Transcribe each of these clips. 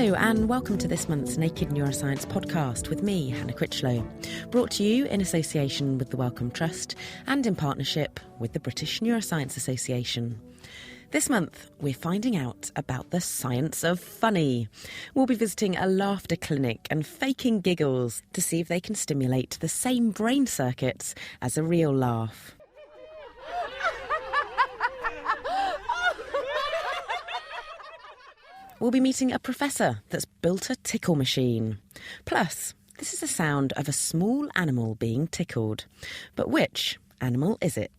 Hello and welcome to this month's Naked Neuroscience podcast with me, Hannah Critchlow, brought to you in association with the Wellcome Trust and in partnership with the British Neuroscience Association. This month, we're finding out about the science of funny. We'll be visiting a laughter clinic and faking giggles to see if they can stimulate the same brain circuits as a real laugh. We'll be meeting a professor that's built a tickle machine. Plus, this is the sound of a small animal being tickled. But which animal is it?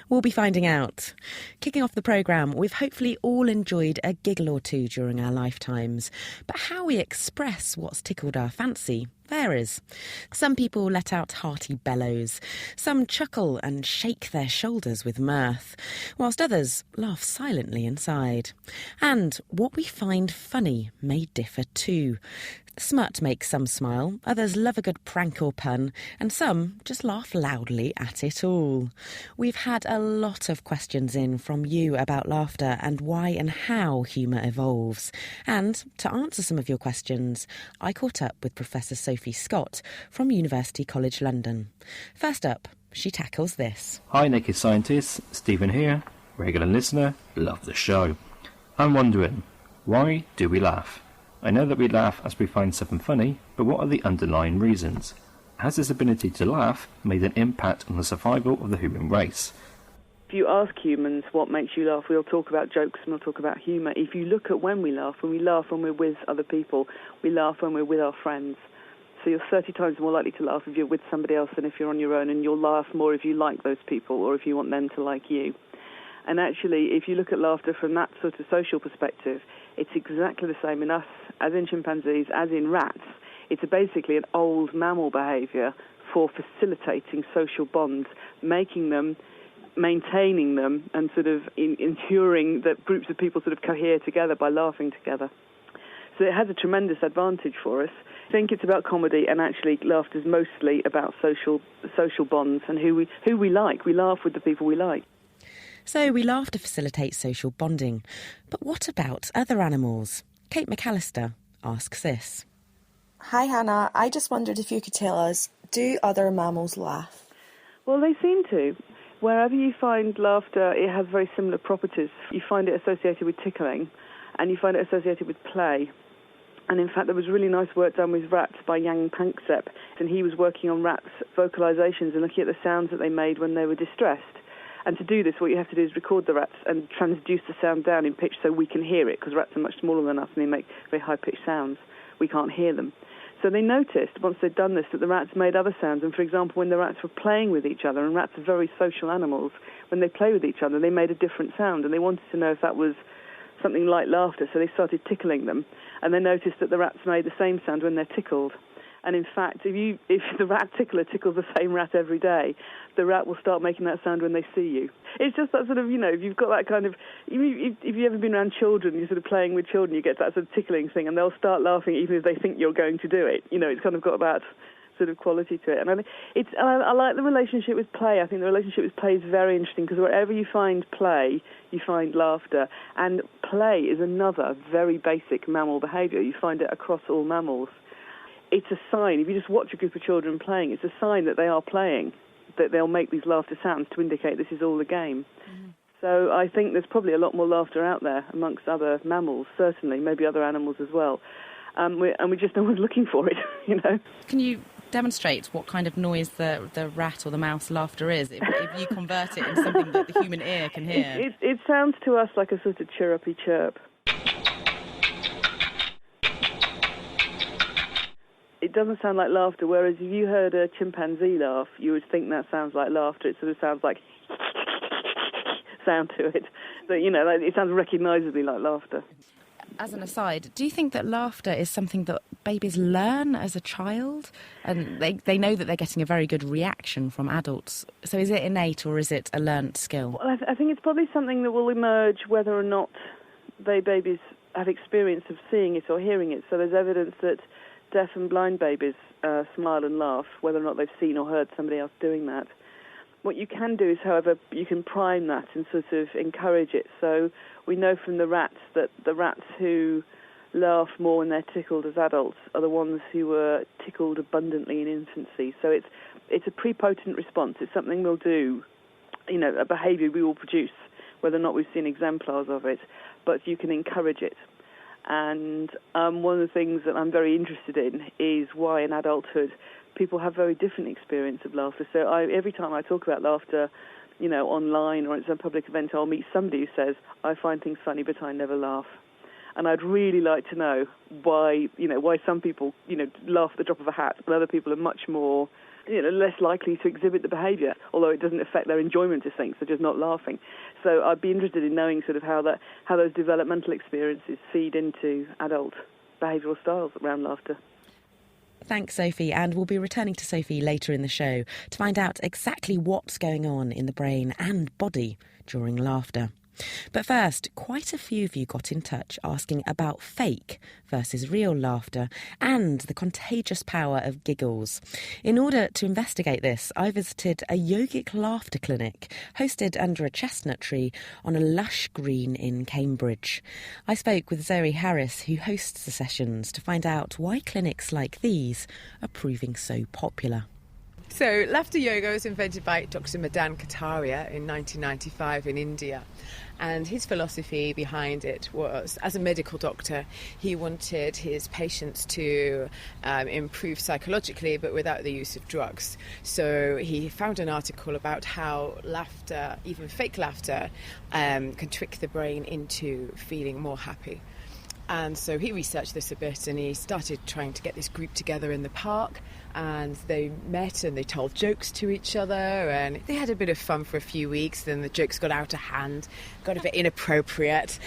We'll be finding out. Kicking off the programme, we've hopefully all enjoyed a giggle or two during our lifetimes. But how we express what's tickled our fancy varies. Some people let out hearty bellows. Some chuckle and shake their shoulders with mirth, whilst others laugh silently inside. And what we find funny may differ too. Smut makes some smile, others love a good prank or pun, and some just laugh loudly at it all. We've had a lot of questions in from you about laughter and why and how humour evolves. And to answer some of your questions, I caught up with Professor Sophie Scott from University College London. First up, she tackles this. Hi Naked Scientists, Stephen here, regular listener, love the show. I'm wondering, why do we laugh? I know that we laugh as we find something funny, but what are the underlying reasons? Has this ability to laugh made an impact on the survival of the human race? If you ask humans what makes you laugh, we'll talk about jokes and we'll talk about humour. If you look at when we laugh when we're with other people, we laugh when we're with our friends. So you're 30 times more likely to laugh if you're with somebody else than if you're on your own, and you'll laugh more if you like those people or if you want them to like you. And actually, if you look at laughter from that sort of social perspective, it's exactly the same in us as in chimpanzees, as in rats. It's basically an old mammal behaviour for facilitating social bonds, making them, maintaining them, and sort of ensuring that groups of people sort of cohere together by laughing together. So it has a tremendous advantage for us. I think it's about comedy, and actually laughter is mostly about social bonds and who we like. We laugh with the people we like. So we laugh to facilitate social bonding. But what about other animals? Kate McAllister asks this. Hi Hannah, I just wondered if you could tell us, do other mammals laugh? Well, they seem to. Wherever you find laughter, it has very similar properties. You find it associated with tickling, and you find it associated with play. And in fact, there was really nice work done with rats by Yang Panksepp, and he was working on rats' vocalizations and looking at the sounds that they made when they were distressed. And to do this, what you have to do is record the rats and transduce the sound down in pitch so we can hear it, because rats are much smaller than us and they make very high-pitched sounds. We can't hear them. So they noticed, once they'd done this, that the rats made other sounds. And for example, when the rats were playing with each other, and rats are very social animals, when they play with each other, they made a different sound. And they wanted to know if that was something like laughter, so they started tickling them. And they noticed that the rats made the same sound when they're tickled. And in fact, if the rat tickler tickles the same rat every day, the rat will start making that sound when they see you. It's just that sort of, if you've got that kind of, if you've ever been around children, you're sort of playing with children, you get that sort of tickling thing, and they'll start laughing even if they think you're going to do it. It's kind of got that sort of quality to it. And I like the relationship with play. I think the relationship with play is very interesting, because wherever you find play, you find laughter. And play is another very basic mammal behaviour. You find it across all mammals. It's a sign, if you just watch a group of children playing, it's a sign that they are playing, that they'll make these laughter sounds to indicate this is all a game. Mm-hmm. So I think there's probably a lot more laughter out there amongst other mammals, certainly, maybe other animals as well. And we just no one's looking for it, Can you demonstrate what kind of noise the rat or the mouse laughter is, if you convert it into something that the human ear can hear? It sounds to us like a sort of chirrupy chirp. It doesn't sound like laughter, whereas if you heard a chimpanzee laugh, you would think that sounds like laughter. It sort of sounds like sound to it. So, it sounds recognisably like laughter. As an aside, do you think that laughter is something that babies learn as a child? And they know that they're getting a very good reaction from adults. So is it innate or is it a learnt skill? Well, I think it's probably something that will emerge whether or not babies have experience of seeing it or hearing it. So there's evidence that deaf and blind babies smile and laugh, whether or not they've seen or heard somebody else doing that. What you can do is, however, you can prime that and sort of encourage it. So we know from the rats that the rats who laugh more when they're tickled as adults are the ones who were tickled abundantly in infancy. So it's a prepotent response. It's something we'll do, a behaviour we will produce, whether or not we've seen exemplars of it, but you can encourage it. And one of the things that I'm very interested in is why in adulthood people have very different experience of laughter. So every time I talk about laughter, online or at some public event, I'll meet somebody who says, I find things funny, but I never laugh. And I'd really like to know why some people, laugh at the drop of a hat, but other people are much more, less likely to exhibit the behaviour, although it doesn't affect their enjoyment of things, they're just not laughing. So I'd be interested in knowing sort of how those developmental experiences feed into adult behavioural styles around laughter. Thanks, Sophie, and we'll be returning to Sophie later in the show to find out exactly what's going on in the brain and body during laughter. But first, quite a few of you got in touch asking about fake versus real laughter and the contagious power of giggles. In order to investigate this, I visited a yogic laughter clinic hosted under a chestnut tree on a lush green in Cambridge. I spoke with Zoe Harris, who hosts the sessions, to find out why clinics like these are proving so popular. So, laughter yoga was invented by Dr. Madan Kataria in 1995 in India. And his philosophy behind it was, as a medical doctor, he wanted his patients to improve psychologically, but without the use of drugs. So he found an article about how laughter, even fake laughter, can trick the brain into feeling more happy. And so he researched this a bit, and he started trying to get this group together in the park, and they met and they told jokes to each other, and they had a bit of fun for a few weeks. Then the jokes got out of hand, got a bit inappropriate,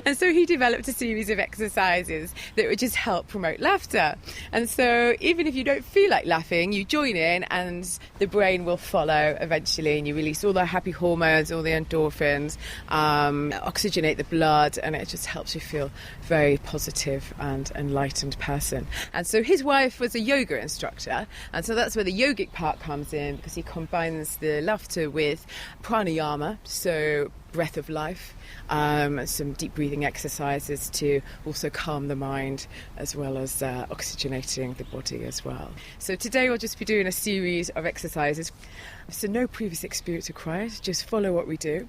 and so he developed a series of exercises that would just help promote laughter. And so even if you don't feel like laughing, you join in and the brain will follow eventually, and you release all the happy hormones, all the endorphins, oxygenate the blood, and it just helps you feel very positive and enlightened person. And so his wife was a yoga instructor, and so that's where the yogic part comes in, because he combines the laughter with pranayama, so breath of life, some deep breathing exercises to also calm the mind, as well as oxygenating the body as well. So today we'll just be doing a series of exercises. So no previous experience required, just follow what we do.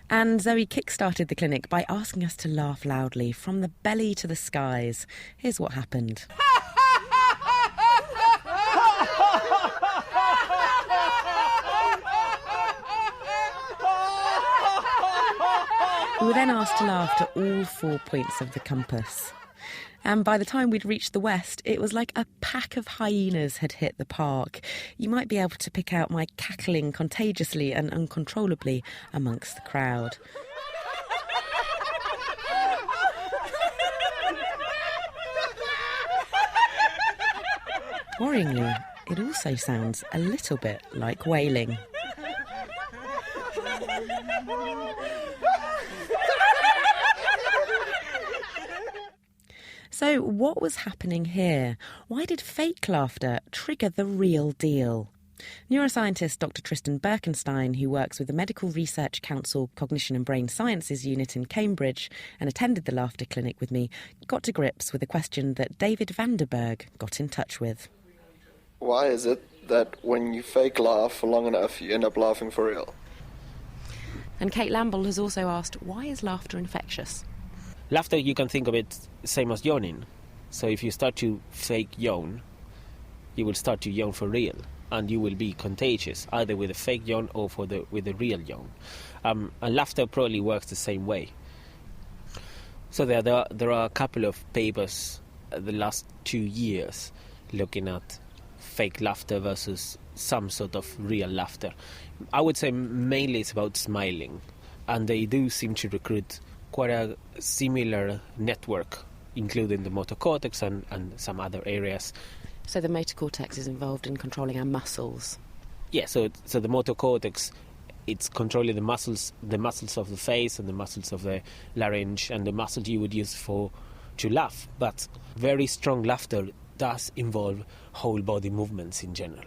And Zoe kick-started the clinic by asking us to laugh loudly from the belly to the skies. Here's what happened. We were then asked to laugh to all 4 points of the compass. And by the time we'd reached the west, it was like a pack of hyenas had hit the park. You might be able to pick out my cackling contagiously and uncontrollably amongst the crowd. Worryingly, it also sounds a little bit like wailing. So what was happening here? Why did fake laughter trigger the real deal? Neuroscientist Dr. Tristan Birkenstein, who works with the Medical Research Council Cognition and Brain Sciences unit in Cambridge and attended the laughter clinic with me, got to grips with a question that David Vanderberg got in touch with. Why is it that when you fake laugh for long enough, you end up laughing for real? And Kate Lamble has also asked, why is laughter infectious? Laughter, you can think of it same as yawning. So if you start to fake yawn, you will start to yawn for real, and you will be contagious, either with a fake yawn or with a real yawn. And laughter probably works the same way. So there are a couple of papers the last 2 years looking at fake laughter versus some sort of real laughter. I would say mainly it's about smiling, and they do seem to recruit quite a similar network, including the motor cortex and some other areas. So the motor cortex is involved in controlling our muscles? Yeah, so the motor cortex, it's controlling the muscles of the face and the muscles of the larynx and the muscles you would use to laugh. But very strong laughter does involve whole body movements in general.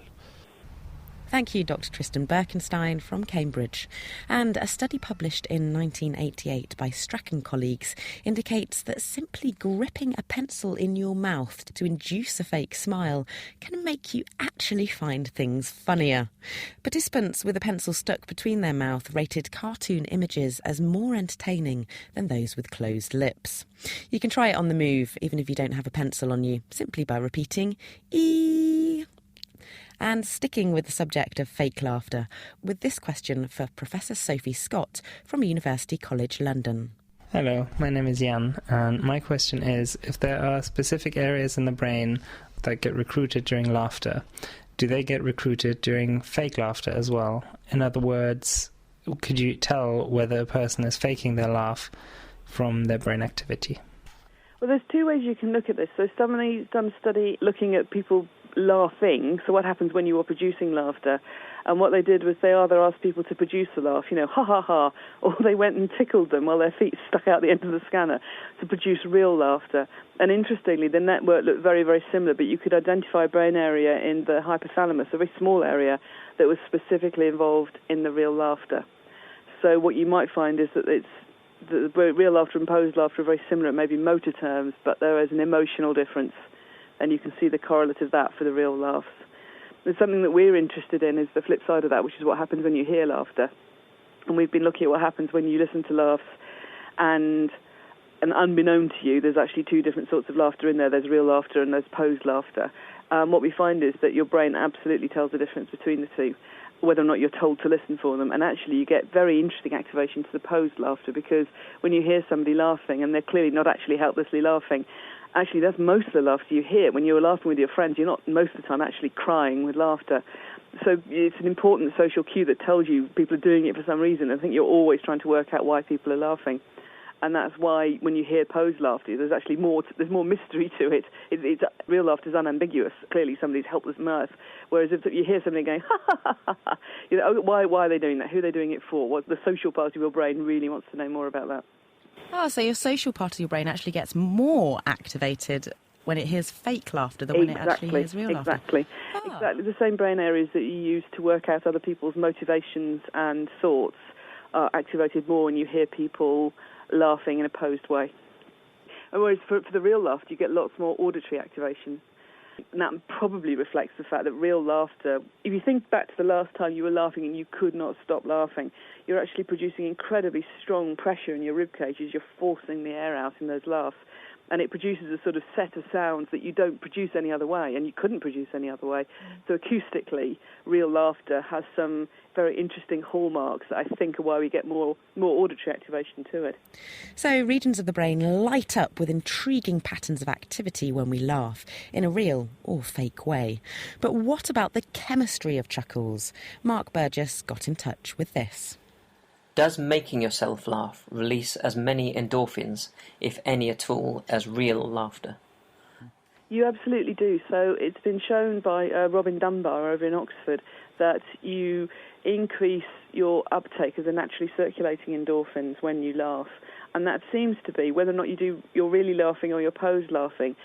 Thank you, Dr. Tristan Birkenstein from Cambridge. And a study published in 1988 by Strachan colleagues indicates that simply gripping a pencil in your mouth to induce a fake smile can make you actually find things funnier. Participants with a pencil stuck between their mouth rated cartoon images as more entertaining than those with closed lips. You can try it on the move, even if you don't have a pencil on you, simply by repeating "ee." And sticking with the subject of fake laughter, with this question for Professor Sophie Scott from University College London. Hello, my name is Jan, and my question is, if there are specific areas in the brain that get recruited during laughter, do they get recruited during fake laughter as well? In other words, could you tell whether a person is faking their laugh from their brain activity? Well, there's two ways you can look at this. So somebody's done a study looking at people laughing, so what happens when you are producing laughter, and what they did was they either asked people to produce a laugh, ha ha ha, or they went and tickled them while their feet stuck out the end of the scanner to produce real laughter. And interestingly, the network looked very, very similar, but you could identify a brain area in the hypothalamus, a very small area, that was specifically involved in the real laughter. So what you might find is that the real laughter and posed laughter are very similar, maybe motor terms, but there is an emotional difference, and you can see the correlate of that for the real laughs. And something that we're interested in is the flip side of that, which is what happens when you hear laughter. And we've been looking at what happens when you listen to laughs, and unbeknown to you, there's actually two different sorts of laughter in there. There's real laughter and there's posed laughter. What we find is that your brain absolutely tells the difference between the two, whether or not you're told to listen for them. And actually you get very interesting activation to the posed laughter, because when you hear somebody laughing and they're clearly not actually helplessly laughing, actually that's most of the laughter you hear. When you're laughing with your friends, you're not most of the time actually crying with laughter. So it's an important social cue that tells you people are doing it for some reason. I think you're always trying to work out why people are laughing. And that's why when you hear posed laughter, there's actually there's more mystery to it. It's real laughter is unambiguous. Clearly somebody's helpless mirth. Whereas if you hear somebody going, ha, ha, ha, ha, ha, why are they doing that? Who are they doing it for? What the social part of your brain really wants to know more about that. So your social part of your brain actually gets more activated when it hears fake laughter than when it actually hears real laughter. Exactly. The same brain areas that you use to work out other people's motivations and thoughts are activated more when you hear people laughing in a posed way. And whereas for the real laughter, you get lots more auditory activation. And that probably reflects the fact that real laughter, if you think back to the last time you were laughing and you could not stop laughing, you're actually producing incredibly strong pressure in your ribcage as you're forcing the air out in those laughs. And it produces a sort of set of sounds that you don't produce any other way, and you couldn't produce any other way. So acoustically, real laughter has some very interesting hallmarks that I think are why we get more auditory activation to it. So regions of the brain light up with intriguing patterns of activity when we laugh, in a real or fake way. But what about the chemistry of chuckles? Mark Burgess got in touch with this. Does making yourself laugh release as many endorphins, if any at all, as real laughter? You absolutely do. So it's been shown by Robin Dunbar over in Oxford that you increase your uptake of the naturally circulating endorphins when you laugh. And that seems to be whether or not you're really laughing or you're posed laughing.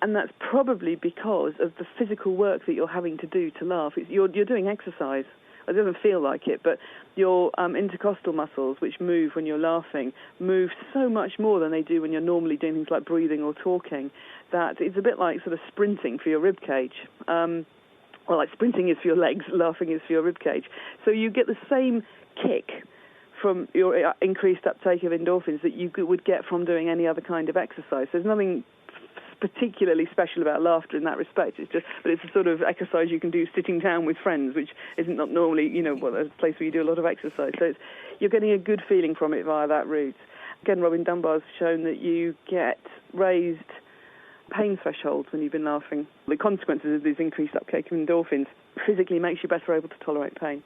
And that's probably because of the physical work that you're having to do to laugh. You're doing exercise. It doesn't feel like it, but your intercostal muscles, which move when you're laughing, move so much more than they do when you're normally doing things like breathing or talking, that it's a bit like sort of sprinting for your ribcage. Well, like sprinting is for your legs, laughing is for your ribcage. So you get the same kick from your increased uptake of endorphins that you would get from doing any other kind of exercise. There's nothing particularly special about laughter in that respect. But it's a sort of exercise you can do sitting down with friends, which isn't not normally, a place where you do a lot of exercise. So you're getting a good feeling from it via that route. Again, Robin Dunbar's shown that you get raised pain thresholds when you've been laughing. The consequences of these increased uptake of endorphins physically makes you better able to tolerate pain.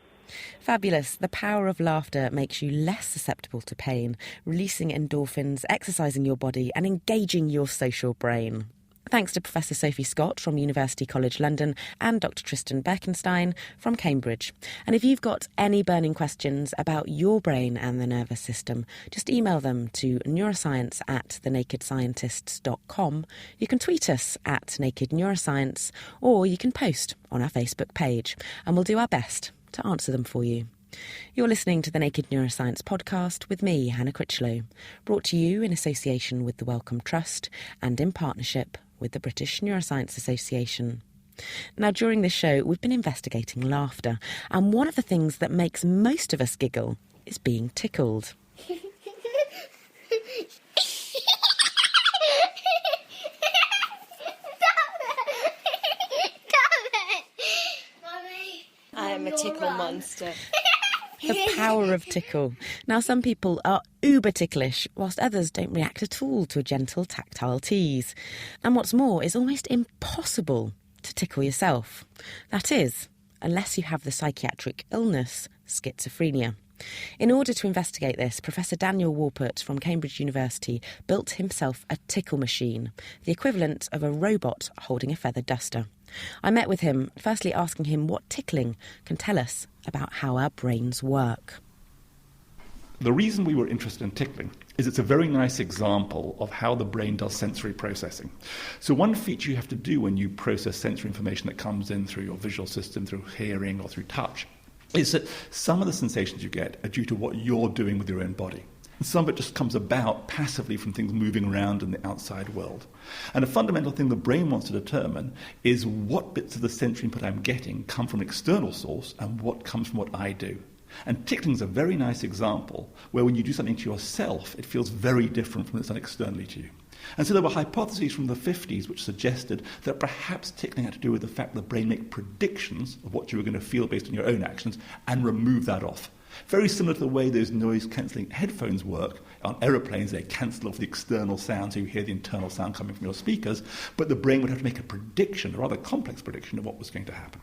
Fabulous. The power of laughter makes you less susceptible to pain, releasing endorphins, exercising your body and engaging your social brain. Thanks to Professor Sophie Scott from University College London and Dr Tristan Berkenstein from Cambridge. And if you've got any burning questions about your brain and the nervous system, just email them to neuroscience@thenakedscientists.com. You can tweet us at Naked Neuroscience, or you can post on our Facebook page, and we'll do our best to answer them for you. You're listening to the Naked Neuroscience podcast with me, Hannah Critchlow, brought to you in association with the Wellcome Trust and in partnership with the British Neuroscience Association. Now, during this show, we've been investigating laughter, and one of the things that makes most of us giggle is being tickled. I am a tickle monster. The power of tickle. Now, some people are uber ticklish, whilst others don't react at all to a gentle tactile tease. And what's more, it's almost impossible to tickle yourself. That is, unless you have the psychiatric illness, schizophrenia. In order to investigate this, Professor Daniel Warpert from Cambridge University built himself a tickle machine, the equivalent of a robot holding a feather duster. I met with him, firstly asking him what tickling can tell us about how our brains work. The reason we were interested in tickling is it's a very nice example of how the brain does sensory processing. So one feature you have to do when you process sensory information that comes in through your visual system, through hearing or through touch, is that some of the sensations you get are due to what you're doing with your own body. And some of it just comes about passively from things moving around in the outside world. And a fundamental thing the brain wants to determine is what bits of the sensory input I'm getting come from an external source and what comes from what I do. And tickling is a very nice example where when you do something to yourself, it feels very different from when it's done externally to you. And so there were hypotheses from the 50s which suggested that perhaps tickling had to do with the fact that the brain makes predictions of what you were going to feel based on your own actions and remove that off. Very similar to the way those noise-cancelling headphones work. On aeroplanes, they cancel off the external sound, so you hear the internal sound coming from your speakers, but the brain would have to make a prediction, a rather complex prediction of what was going to happen.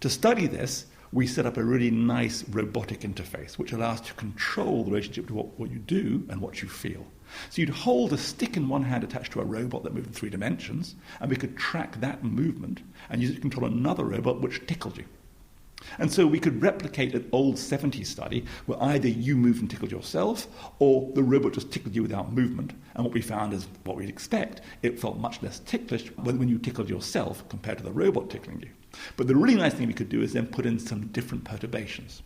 To study this, we set up a really nice robotic interface, which allows to control the relationship to what you do and what you feel. So you'd hold a stick in one hand attached to a robot that moved in 3 dimensions, and we could track that movement and use it to control another robot which tickled you. And so we could replicate an old 70s study where either you moved and tickled yourself or the robot just tickled you without movement. And what we found is what we'd expect. It felt much less ticklish when you tickled yourself compared to the robot tickling you. But the really nice thing we could do is then put in some different perturbations.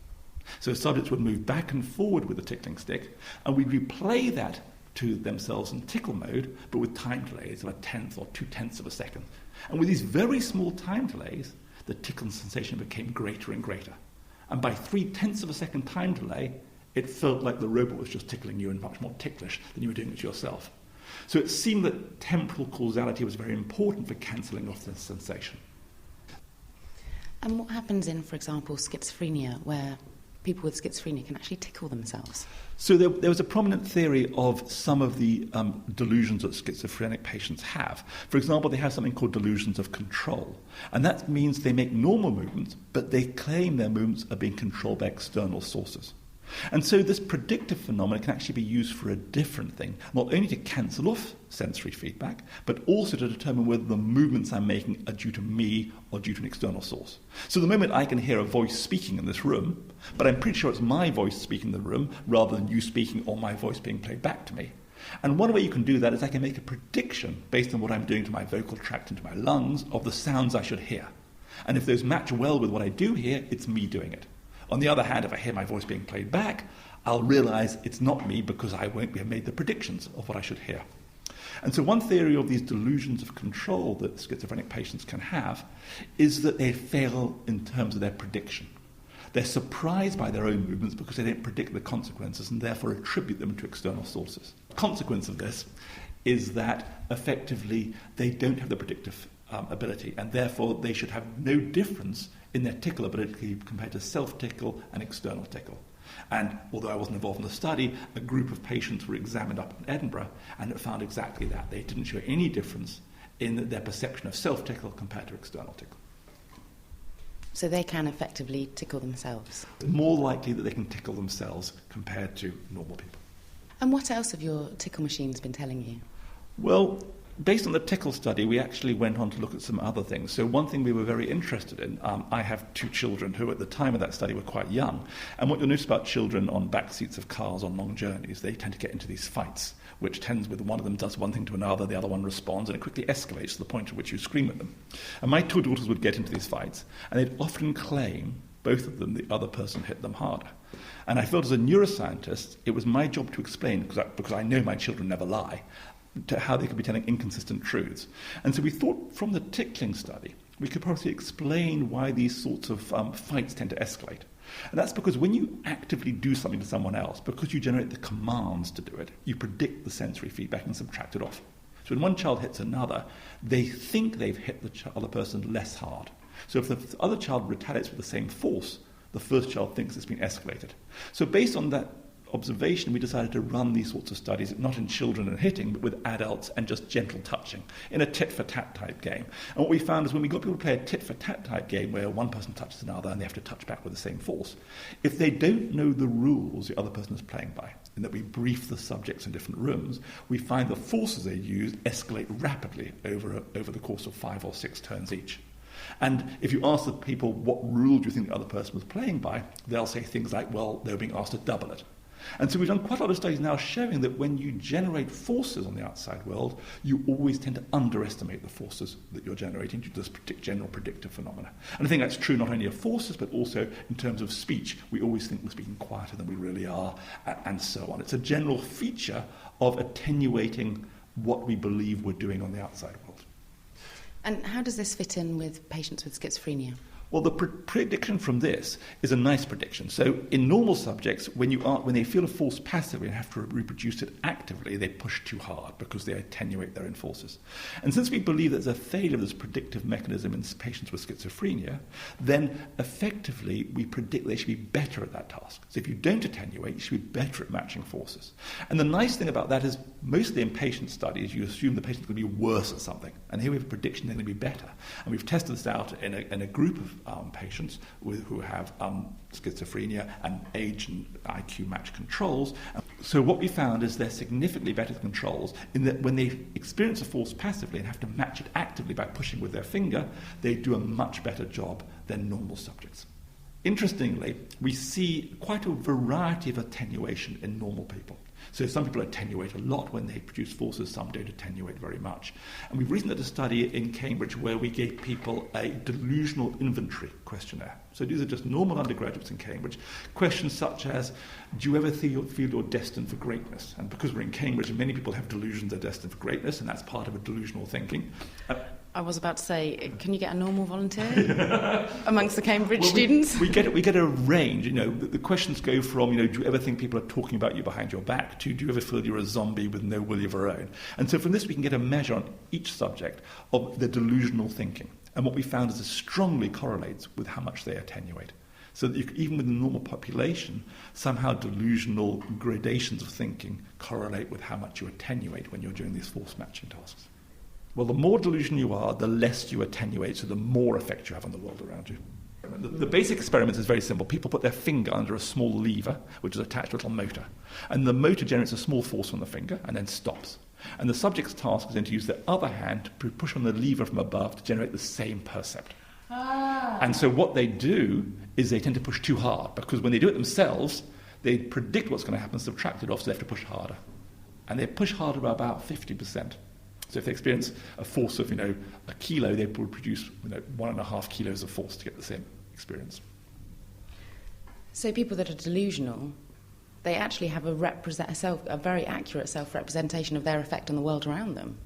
So subjects would move back and forward with the tickling stick, and we'd replay that to themselves in tickle mode, but with time delays of 1/10 or 2/10 of a second. And with these very small time delays, the tickle sensation became greater and greater. And by 3/10 of a second time delay, it felt like the robot was just tickling you and much more ticklish than you were doing it to yourself. So it seemed that temporal causality was very important for cancelling off the sensation. And what happens in, for example, schizophrenia, where people with schizophrenia can actually tickle themselves? So there was a prominent theory of some of the delusions that schizophrenic patients have. For example, they have something called delusions of control. And that means they make normal movements, but they claim their movements are being controlled by external sources. And so this predictive phenomenon can actually be used for a different thing, not only to cancel off sensory feedback, but also to determine whether the movements I'm making are due to me or due to an external source. So the moment I can hear a voice speaking in this room, but I'm pretty sure it's my voice speaking in the room rather than you speaking or my voice being played back to me. And one way you can do that is I can make a prediction based on what I'm doing to my vocal tract and to my lungs of the sounds I should hear. And if those match well with what I do hear, it's me doing it. On the other hand, if I hear my voice being played back, I'll realise it's not me because I won't have made the predictions of what I should hear. And so one theory of these delusions of control that schizophrenic patients can have is that they fail in terms of their prediction. They're surprised by their own movements because they don't predict the consequences and therefore attribute them to external sources. The consequence of this is that effectively they don't have the predictive ability, and therefore they should have no difference in their tickle ability compared to self-tickle and external tickle. And although I wasn't involved in the study, a group of patients were examined up in Edinburgh, and it found exactly that. They didn't show any difference in their perception of self-tickle compared to external tickle. So they can effectively tickle themselves? It's more likely that they can tickle themselves compared to normal people. And what else have your tickle machines been telling you? Well, based on the tickle study, we actually went on to look at some other things. So one thing we were very interested in, I have 2 children who at the time of that study were quite young, and what you'll notice about children on back seats of cars on long journeys, they tend to get into these fights, which tends with one of them does one thing to another, the other one responds, and it quickly escalates to the point at which you scream at them. And my 2 daughters would get into these fights, and they'd often claim, both of them, the other person hit them harder. And I felt as a neuroscientist, it was my job to explain, because I know my children never lie, to how they could be telling inconsistent truths. And so we thought from the tickling study, we could probably explain why these sorts of fights tend to escalate. And that's because when you actively do something to someone else, because you generate the commands to do it, you predict the sensory feedback and subtract it off. So when one child hits another, they think they've hit the other person less hard. So if the other child retaliates with the same force, the first child thinks it's been escalated. So based on that observation, we decided to run these sorts of studies, not in children and hitting, but with adults and just gentle touching, in a tit-for-tat type game. And what we found is when we got people to play a tit-for-tat type game where one person touches another and they have to touch back with the same force, if they don't know the rules the other person is playing by, and that we brief the subjects in different rooms, we find the forces they use escalate rapidly over the course of 5 or 6 turns each. And if you ask the people what rule do you think the other person was playing by, they'll say things like, well, they were being asked to double it. And so we've done quite a lot of studies now showing that when you generate forces on the outside world, you always tend to underestimate the forces that you're generating due to this general predictive phenomena. And I think that's true not only of forces, but also in terms of speech. We always think we're speaking quieter than we really are, and so on. It's a general feature of attenuating what we believe we're doing on the outside world. And how does this fit in with patients with schizophrenia? Well, the prediction from this is a nice prediction. So in normal subjects, when they feel a force passively and have to reproduce it actively, they push too hard because they attenuate their own forces. And since we believe there's a failure of this predictive mechanism in patients with schizophrenia, then effectively we predict they should be better at that task. So if you don't attenuate, you should be better at matching forces. And the nice thing about that is mostly in patient studies, you assume the patient's going to be worse at something. And here we have a prediction they're going to be better. And we've tested this out in a group of patients who have schizophrenia and age and IQ match controls. So what we found is they're significantly better than controls in that when they experience a force passively and have to match it actively by pushing with their finger, they do a much better job than normal subjects. Interestingly, we see quite a variety of attenuation in normal people. So some people attenuate a lot when they produce forces, some don't attenuate very much. And we've recently did a study in Cambridge where we gave people a delusional inventory questionnaire. So these are just normal undergraduates in Cambridge. Questions such as, do you ever feel you're destined for greatness? And because we're in Cambridge, many people have delusions they're destined for greatness, and that's part of a delusional thinking. I was about to say, can you get a normal volunteer amongst the Cambridge students? We get a range. The questions go from, do you ever think people are talking about you behind your back, to do you ever feel you're a zombie with no will of your own? And so from this we can get a measure on each subject of the delusional thinking. And what we found is it strongly correlates with how much they attenuate. So that even with the normal population, somehow delusional gradations of thinking correlate with how much you attenuate when you're doing these force matching tasks. Well, the more delusional you are, the less you attenuate, so the more effect you have on the world around you. The basic experiment is very simple. People put their finger under a small lever, which is attached to a little motor. And the motor generates a small force on the finger and then stops. And the subject's task is then to use their other hand to push on the lever from above to generate the same percept. And so what they do is they tend to push too hard, because when they do it themselves, they predict what's going to happen, subtract it off, so they have to push harder. And they push harder by about 50%. So if they experience a force of, a kilo, they will produce 1.5 kilos of force to get the same experience. So people that are delusional, they actually have a very accurate self-representation of their effect on the world around them.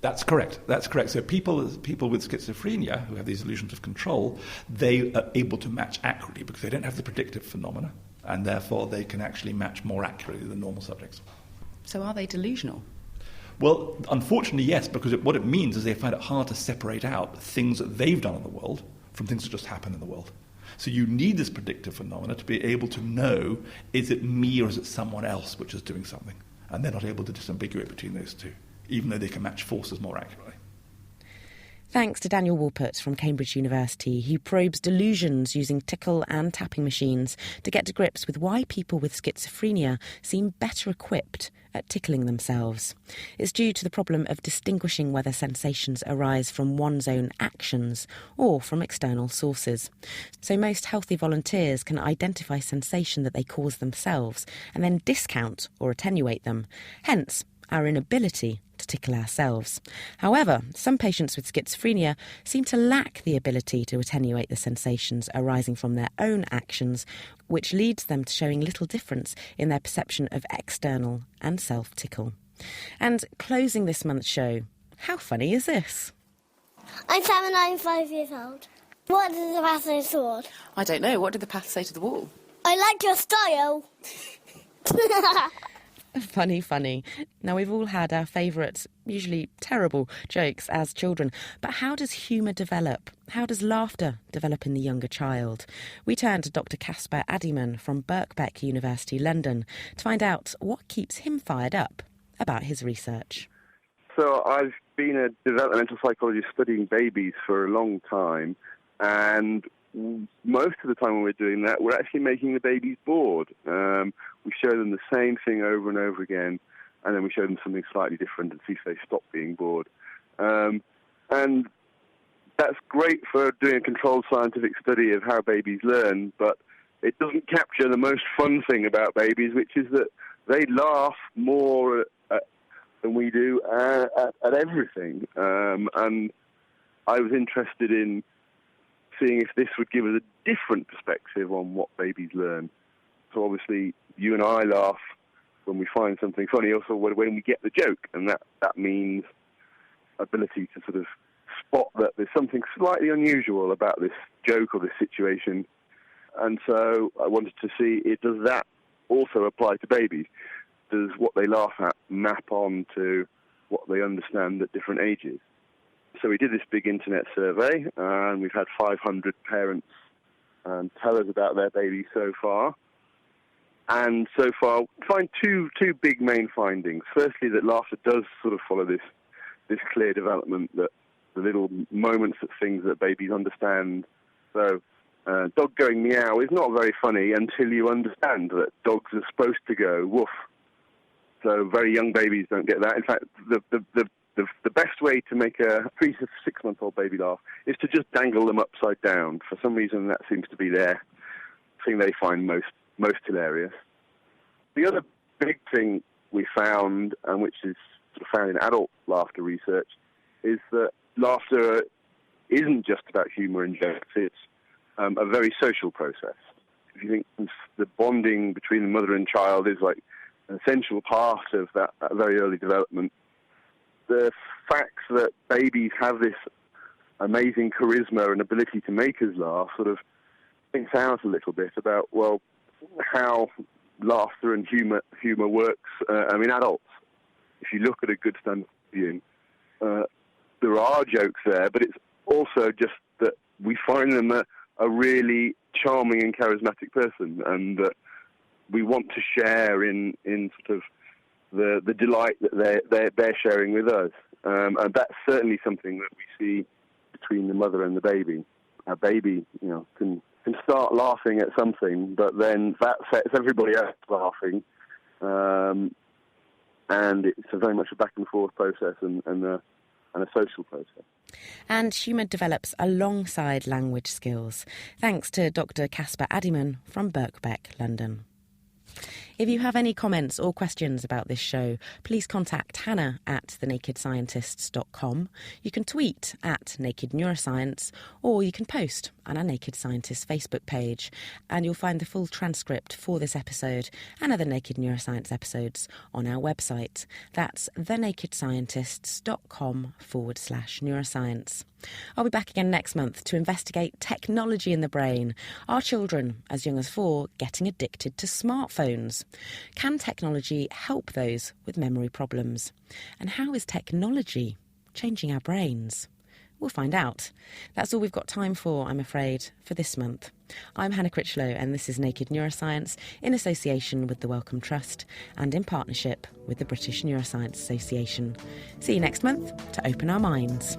That's correct. So people with schizophrenia who have these illusions of control, they are able to match accurately because they don't have the predictive phenomena, and therefore they can actually match more accurately than normal subjects. So are they delusional? Well, unfortunately, yes, because what it means is they find it hard to separate out things that they've done in the world from things that just happen in the world. So you need this predictive phenomena to be able to know, is it me or is it someone else which is doing something? And they're not able to disambiguate between those two, even though they can match forces more accurately. Thanks to Daniel Walpert from Cambridge University, who probes delusions using tickle and tapping machines to get to grips with why people with schizophrenia seem better equipped at tickling themselves. It's due to the problem of distinguishing whether sensations arise from one's own actions or from external sources. So most healthy volunteers can identify sensation that they cause themselves and then discount or attenuate them. Hence, our inability to tickle ourselves. However, some patients with schizophrenia seem to lack the ability to attenuate the sensations arising from their own actions, which leads them to showing little difference in their perception of external and self-tickle. And closing this month's show, how funny is this? I'm 7, I'm 5 years old. What does the path say to the wall? I don't know. What did the path say to the wall? I like your style. Funny, funny. Now, we've all had our favourite, usually terrible, jokes as children. But how does humour develop? How does laughter develop in the younger child? We turn to Dr. Caspar Addyman from Birkbeck University, London, to find out what keeps him fired up about his research. So I've been a developmental psychologist studying babies for a long time, and most of the time when we're doing that, we're actually making the babies bored. We show them the same thing over and over again, and then we show them something slightly different and see if they stop being bored. And that's great for doing a controlled scientific study of how babies learn, but it doesn't capture the most fun thing about babies, which is that they laugh more than we do at everything. And I was interested in seeing if this would give us a different perspective on what babies learn. So obviously, you and I laugh when we find something funny, also when we get the joke, and that means ability to sort of spot that there's something slightly unusual about this joke or this situation. And so I wanted to see, does that also apply to babies? Does what they laugh at map on to what they understand at different ages? So we did this big internet survey, and we've had 500 parents tell us about their babies so far. And so far, we find two big main findings. Firstly, that laughter does sort of follow this clear development, that the little moments of things that babies understand. So dog going meow is not very funny until you understand that dogs are supposed to go woof. So very young babies don't get that. In fact, the best way to make a 3 to 6 month old baby laugh is to just dangle them upside down. For some reason, that seems to be their thing they find most hilarious. The other big thing we found, and which is sort of found in adult laughter research, is that laughter isn't just about humour and jokes. It's a very social process. If you think the bonding between the mother and child is like an essential part of that very early development, the facts that babies have this amazing charisma and ability to make us laugh sort of thinks out a little bit about, well, how laughter and humour works in adults. If you look at a good stand-up comedian, there are jokes there, but it's also just that we find them a really charming and charismatic person, and that we want to share in sort of the delight that they're sharing with us. And that's certainly something that we see between the mother and the baby. A baby, can start laughing at something, but then that sets everybody else laughing. And it's very much a back and forth process and a social process. And humour develops alongside language skills, thanks to Dr. Caspar Addyman from Birkbeck, London. If you have any comments or questions about this show, please contact Hannah at thenakedscientists.com. You can tweet at Naked Neuroscience, or you can post on our Naked Scientists Facebook page, and you'll find the full transcript for this episode and other Naked Neuroscience episodes on our website. That's thenakedscientists.com/neuroscience. I'll be back again next month to investigate technology in the brain. Are children as young as 4 getting addicted to smartphones? Can technology help those with memory problems? And how is technology changing our brains? We'll find out. That's all we've got time for, I'm afraid, for this month. I'm Hannah Critchlow, and this is Naked Neuroscience in association with the Wellcome Trust and in partnership with the British Neuroscience Association. See you next month to open our minds.